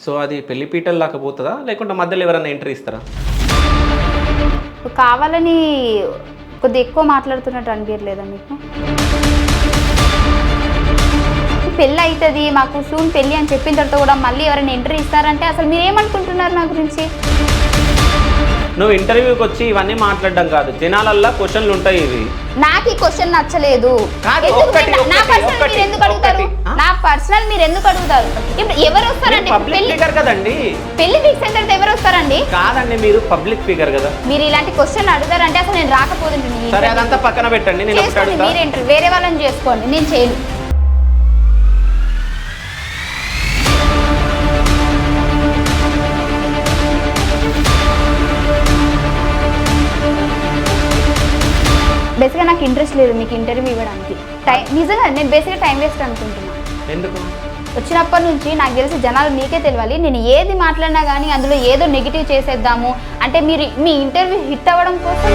So అది పెళ్లి పీటలు దాకా పోతుందా లేకుంటే మధ్యలో ఎవరైనా ఎంట్రీ ఇస్తారా? కావాలని కొద్దిగా ఎక్కువ మాట్లాడుతున్నట్టు అనిపించలేదా మీకు? పెళ్ళి అవుతుంది మాకు సూన్ పెళ్ళి అని చెప్పిన తర్వాత కూడా మళ్ళీ ఎవరైనా ఎంట్రీ ఇస్తారంటే అసలు మీరు ఏమనుకుంటున్నారు నా గురించి? నువ్వు ఇంటర్వ్యూకి వచ్చి ఇవన్నీ మాట్లాడడం కాదు, జనాలల్లో క్వశ్చన్లు ఉంటాయి. ఇవి నాకు ఈ క్వశ్చన్ నచ్చలేదు. నా పర్సనల్ మీరు ఎందుకు అడుగుతారు? ఇప్పుడు ఎవరు వస్తారండి? పబ్లిక్ ఫిగర్ కదండి. పెళ్లి ఫిక్స్ అయిన తర్వాత ఎవరు వస్తారండి? కాదండి, మీరు పబ్లిక్ ఫిగర్ కదా. మీరు ఇలాంటి క్వశ్చన్ అడుగుతారంటే అసలు నేను రాకపోతుంది. సరే అదంతా పక్కన పెట్టండి, నేను మీరేంటారు? వేరే వాళ్ళని చేసుకోండి, నేను చేయను. బేసిక్గా నాకు ఇంట్రెస్ట్ లేదు మీకు ఇంటర్వ్యూ ఇవ్వడానికి. నిజంగా నేను బేసిక్గా టైం వేస్ట్ అనుకుంటున్నాను. ఎందుకు? వచ్చినప్పటి నుంచి నాకు తెలిసి జనాలు మీకే తెలియాలి. నేను ఏది మాట్లాడినా కానీ అందులో ఏదో నెగిటివ్ చేసేద్దాము అంటే మీరు మీ ఇంటర్వ్యూ హిట్ అవ్వడం కోసం